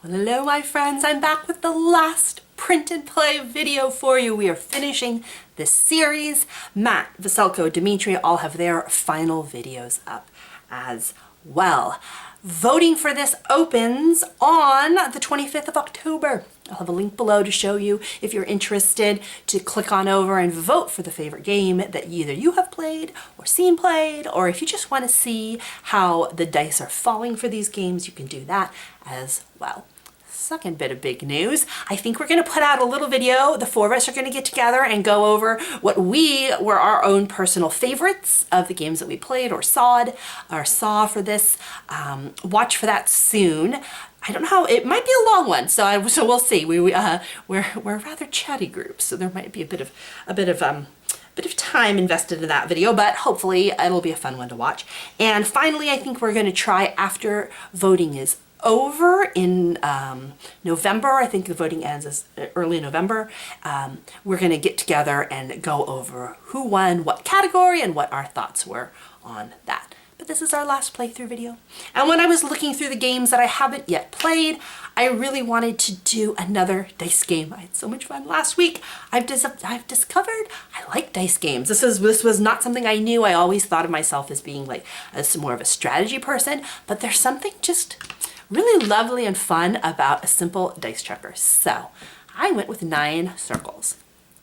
Well, hello my friends, I'm back with the last print and play video for you. We are finishing this series. Matt, Veselko, Dmitry all have their final videos up as well. Voting for this opens on the 25th of October. I'll have a link below to show you if you're interested to click on over and vote for the favorite game that either you have played or seen played, or if you just want to see how the dice are falling for these games, you can do that as well. Second bit of big news, I think we're going to put out a little video. The four of us are going to get together and go over what were our own personal favorites of the games that we played or saw for this. Watch for that soon. I don't know how, it might be a long one, so we'll see. We're a rather chatty group, so there might be a bit of time invested in that video, but hopefully it'll be a fun one to watch. And finally, I think we're going to try, after voting is over in November, I think the voting ends early November, we're going to get together and go over who won what category and what our thoughts were on that. But this is our last playthrough video. And when I was looking through the games that I haven't yet played, I really wanted to do another dice game. I had so much fun last week. I've discovered I like dice games. This was not something I knew. I always thought of myself as being like more of a strategy person, but there's something just really lovely and fun about a simple dice checker. So I went with 9 circles.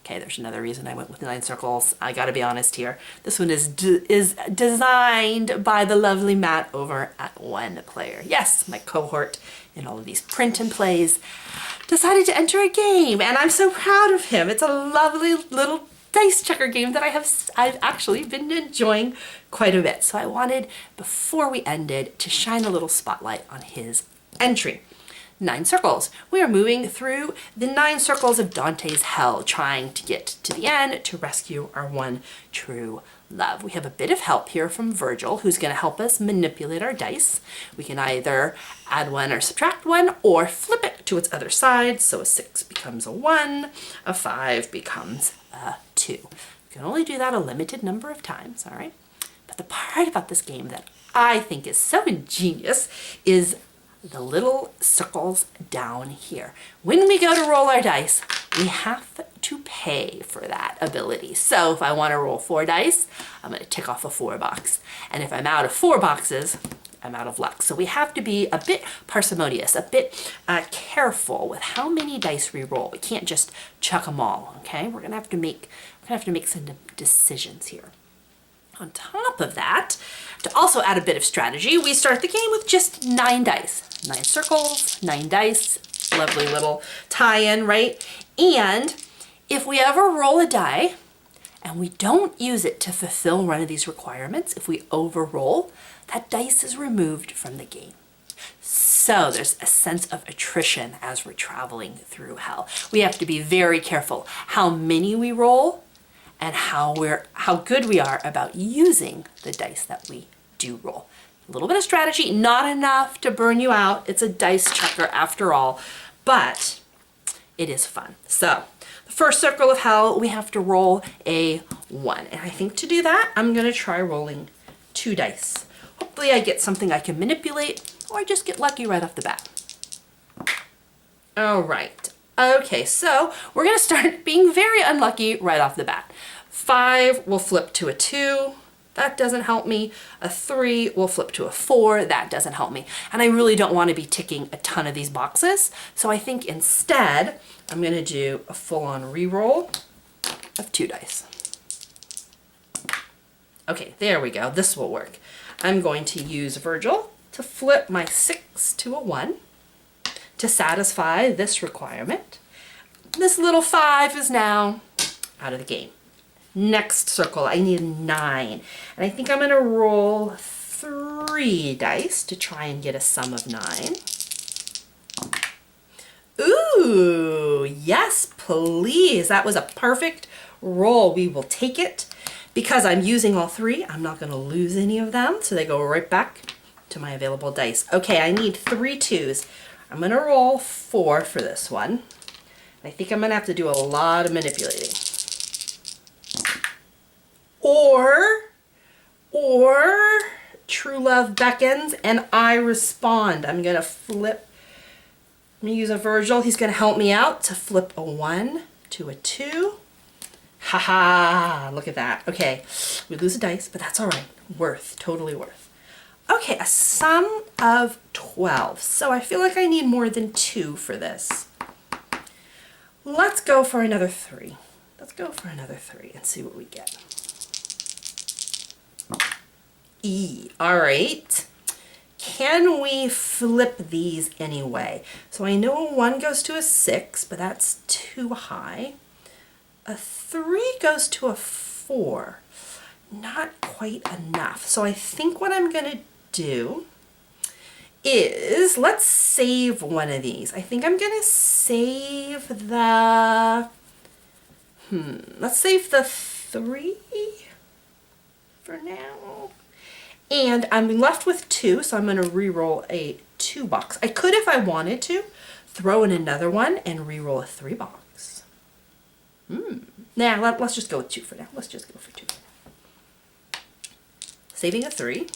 Okay, there's another reason I went with 9 circles. I gotta be honest here. This one is designed by the lovely Matt over at One Player. Yes, my cohort in all of these print and plays decided to enter a game, and I'm so proud of him. It's a lovely little dice checker game that I've actually been enjoying quite a bit. So I wanted, before we ended, to shine a little spotlight on his entry. 9 circles. We are moving through the 9 circles of Dante's hell, trying to get to the end to rescue our one true love. We have a bit of help here from Virgil, who's going to help us manipulate our dice. We can either add 1 or subtract 1, or flip it to its other side. So a 6 becomes a 1, a 5 becomes a 2. You can only do that a limited number of times, all right? But the part about this game that I think is so ingenious is the little circles down here. When we go to roll our dice, we have to pay for that ability. So if I want to roll 4 dice, I'm going to tick off a 4 box. And if I'm out of 4 boxes, I'm out of luck. So we have to be a bit parsimonious, a bit careful with how many dice we roll. We can't just chuck them all, okay? We're going to have to make some decisions here. On top of that, to also add a bit of strategy, we start the game with just 9 dice. 9 circles, 9 dice, lovely little tie-in, right? And if we ever roll a die and we don't use it to fulfill one of these requirements, if we overroll, that dice is removed from the game. So there's a sense of attrition as we're traveling through hell. We have to be very careful how many we roll and how good we are about using the dice that we do roll. A little bit of strategy, not enough to burn you out. It's a dice checker after all, but it is fun. So the first circle of hell, we have to roll a 1. And I think to do that, I'm gonna try rolling 2 dice. Hopefully I get something I can manipulate, or just get lucky right off the bat. All right. Okay, so we're gonna start being very unlucky right off the bat. 5 will flip to a 2. That doesn't help me. A 3 will flip to a 4. That doesn't help me. And I really don't want to be ticking a ton of these boxes. So I think instead, I'm going to do a full-on re-roll of 2 dice. Okay, there we go. This will work. I'm going to use Virgil to flip my 6 to a 1 to satisfy this requirement. This little 5 is now out of the game. Next circle, I need a 9. And I think I'm going to roll 3 dice to try and get a sum of 9. Ooh, yes, please. That was a perfect roll. We will take it. Because I'm using all 3, I'm not going to lose any of them. So they go right back to my available dice. Okay, I need 3 2s. I'm going to roll 4 for this one. I think I'm going to have to do a lot of manipulating. Or true love beckons and I respond. I'm gonna flip I'm gonna use a Virgil. He's gonna help me out to flip a 1 to a 2. Haha, look at that. Okay, we lose a dice, but that's all right. Worth, totally worth. Okay, a sum of 12. So I feel like I need more than 2 for this. Let's go for another 3. Let's go for another 3 and see what we get. E, all right. Can we flip these anyway? So I know a 1 goes to a 6, but that's too high. A 3 goes to a 4. Not quite enough. So I think what I'm gonna do is, let's save one of these. I think I'm gonna save the, let's save the 3 for now. And I'm left with 2, so I'm gonna re-roll a 2 box. I could, if I wanted to, throw in another one and re-roll a 3 box. Nah, let's just go with 2 for now. Let's just go for 2. Saving a 3.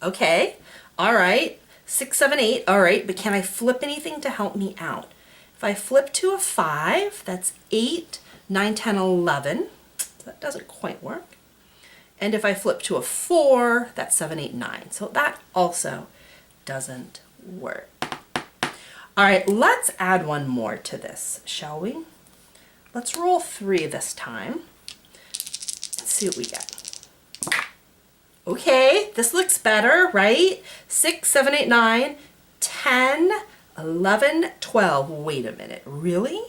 Okay, all right. 6, 7, 8, all right, but can I flip anything to help me out? If I flip to a 5, that's 8, 9, 10, 11. So that doesn't quite work. And if I flip to a 4, that's 7, 8, 9. So that also doesn't work. All right, let's add one more to this, shall we? Let's roll 3 this time and see what we get. Okay, this looks better, right? 6, 7, 8, 9, 10, 11, 12. Wait a minute, really?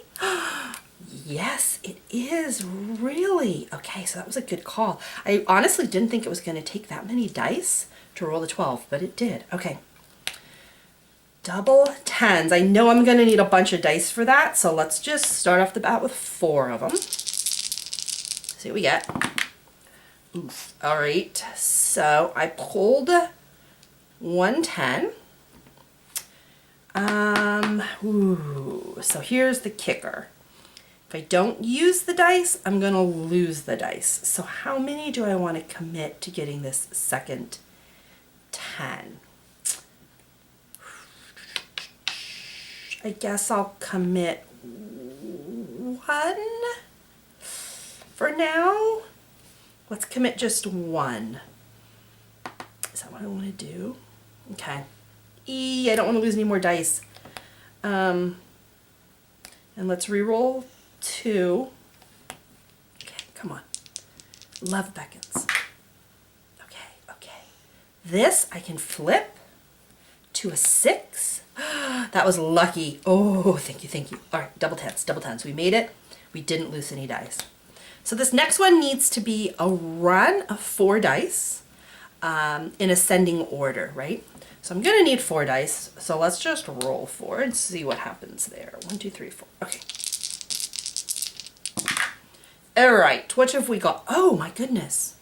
Yes, it is, really. Okay, so that was a good call. I honestly didn't think it was going to take that many dice to roll the 12, but it did. Okay. Double 10s. I know I'm going to need a bunch of dice for that, so let's just start off the bat with 4 of them. See what we get. Oof. All right, so I pulled 1 10. So here's the kicker. If I don't use the dice, I'm gonna lose the dice. So how many do I want to commit to getting this second 10? I guess I'll commit 1 for now. Let's commit just 1. Is that what I want to do? Okay. I don't want to lose any more dice. And let's re-roll 2. Okay, come on. Love beckons. Okay. This I can flip to a 6. That was lucky. Oh, thank you. All right, double tens. We made it. We didn't lose any dice. So this next one needs to be a run of 4 dice in ascending order, right? So I'm gonna need 4 dice. So let's just roll 4 and see what happens there. 1, 2, 3, 4. Okay. All right, what have we got? Oh my goodness.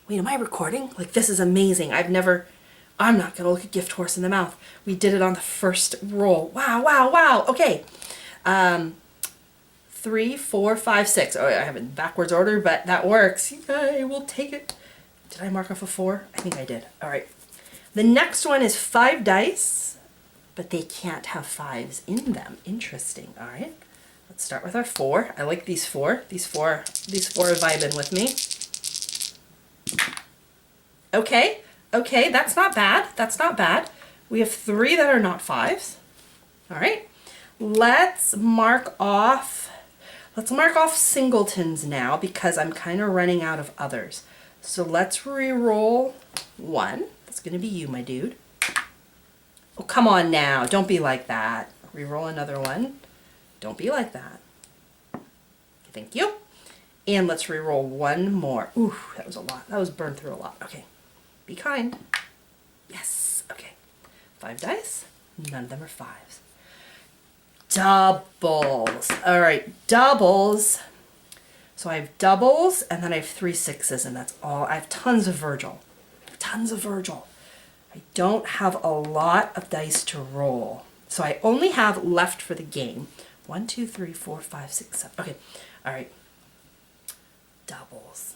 Wait, am I recording? Like, this is amazing. I'm not gonna look a gift horse in the mouth. We did it on the first roll. Wow. Okay. 3, 4, 5, 6. Oh, I have it in backwards order, but that works. Yay, we'll take it. Did I mark off a 4? I think I did. All right. The next one is 5 dice, but they can't have 5s in them. Interesting. All right. Let's start with our 4. I like these 4. These four are vibing with me. Okay, that's not bad. We have 3 that are not 5s. All right. Let's mark off singletons now because I'm kind of running out of others. So let's re-roll 1. That's going to be you, my dude. Oh, come on now. Don't be like that. Re-roll another one. Don't be like that. Thank you. And let's re-roll 1 more. Ooh, that was a lot. That was burned through a lot. Okay. Be kind. Yes. Okay. 5 dice. None of them are 5s. Doubles. All right, doubles. So I have doubles, and then I have 3 6s, and that's all. I have tons of Virgil. I don't have a lot of dice to roll. So I only have left for the game 1, 2, 3, 4, 5, 6, 7. Okay, all right. Doubles.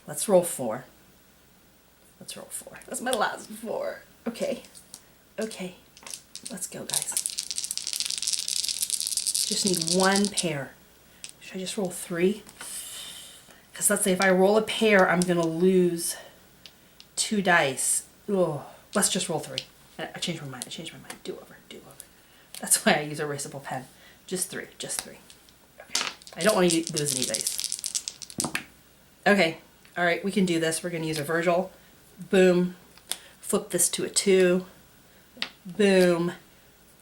Let's roll 4. That's my last 4. Okay. Let's go, guys. Just need one pair. Should I just roll 3? Because let's say if I roll a pair, I'm going to lose 2 dice. Ugh. Let's just roll 3. I changed my mind. Do over. That's why I use a erasable pen. Just 3. Okay. I don't want to lose any dice. Okay. All right, we can do this. We're going to use a Virgil. Boom. Flip this to a 2. Boom.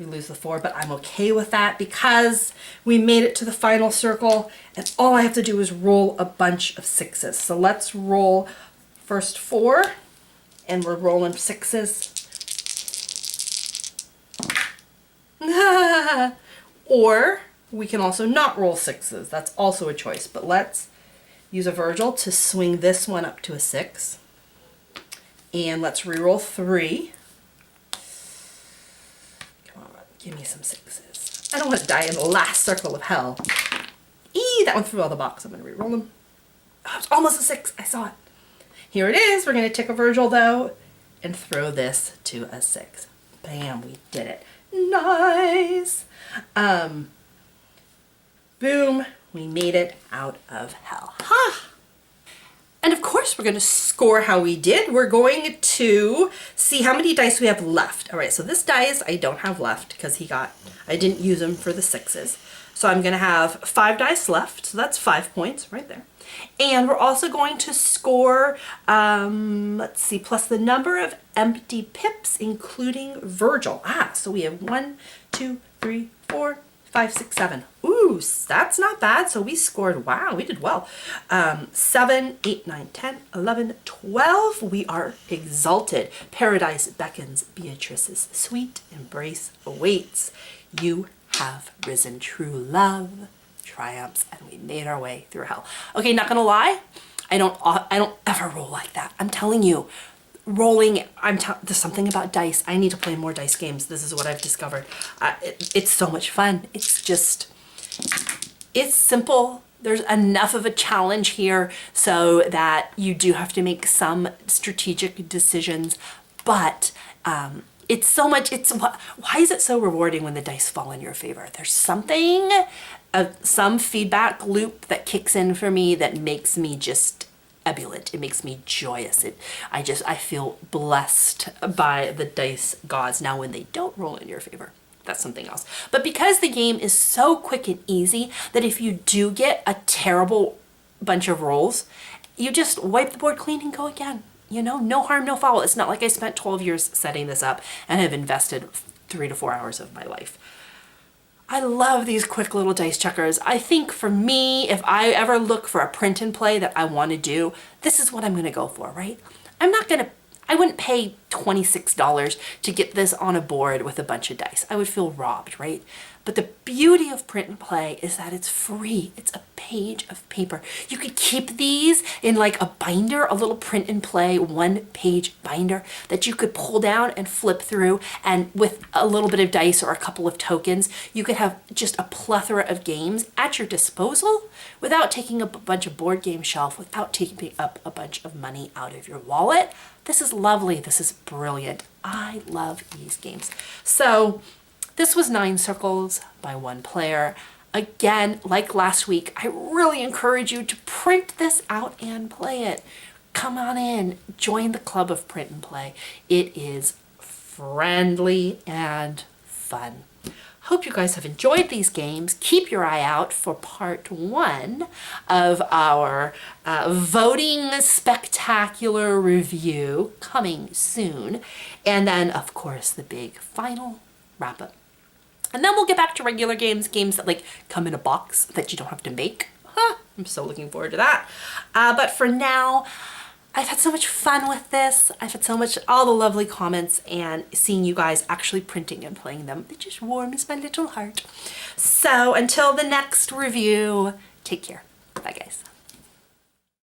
We lose the 4, but I'm okay with that because we made it to the final circle and all I have to do is roll a bunch of 6s. So let's roll first 4 and we're rolling 6s. Or we can also not roll 6s. That's also a choice, but let's use a Virgil to swing this one up to a 6. And let's re-roll 3. Come on, give me some 6s. I don't want to die in the last circle of hell. Eee, that one threw out of the box. I'm going to re-roll them. Oh, it's almost a 6. I saw it. Here it is. We're going to take a Virgil, though, and throw this to a 6. Bam, we did it. Nice. Boom, we made it out of hell. Ha! And of course, we're going to score how we did. We're going to see how many dice we have left. All right, so this dice I don't have left because I didn't use them for the 6s. So I'm going to have 5 dice left. So that's 5 points right there. And we're also going to score, let's see, plus the number of empty pips, including Virgil. So we have 1, 2, 3, 4, 5, 6, 7. Ooh, that's not bad. So we scored, wow, we did well. 7, 8, 9, 10, 11, 12. We are exalted. Paradise beckons. Beatrice's sweet embrace awaits. You have risen. True love triumphs, and we made our way through hell. Okay, not gonna lie, I don't ever roll like that. I'm telling you, rolling, there's something about dice. I need to play more dice games. This is what I've discovered. It's so much fun. It's simple. There's enough of a challenge here so that you do have to make some strategic decisions, but it's so much, why is it so rewarding when the dice fall in your favor? There's something, some feedback loop that kicks in for me that makes me just ebullient. It makes me joyous. I feel blessed by the dice gods. Now when they don't roll in your favor, that's something else. But because the game is so quick and easy that if you do get a terrible bunch of rolls, you just wipe the board clean and go again. You know, no harm, no foul. It's not like I spent 12 years setting this up and have invested 3 to 4 hours of my life. I love these quick little dice checkers. I think for me, if I ever look for a print and play that I want to do, this is what I'm going to go for, right? I wouldn't pay $26 to get this on a board with a bunch of dice. I would feel robbed, right? But the beauty of print and play is that it's free. It's a page of paper. You could keep these in like a binder, a little print and play 1-page binder that you could pull down and flip through. And with a little bit of dice or a couple of tokens, you could have just a plethora of games at your disposal without taking up a bunch of board game shelf, without taking up a bunch of money out of your wallet. This is lovely. This is brilliant. I love these games. So this was 9 Circles by 1 player. Again, like last week, I really encourage you to print this out and play it. Come on in, join the club of print and play. It is friendly and fun. Hope you guys have enjoyed these games. Keep your eye out for part 1 of our voting spectacular review coming soon. And then, of course, the big final wrap-up. And then we'll get back to regular games that like come in a box that you don't have to make. I'm so looking forward to that. But for now, I've had so much fun with this. I've had so much, all the lovely comments and seeing you guys actually printing and playing them. It just warms my little heart. So until the next review, take care. Bye guys.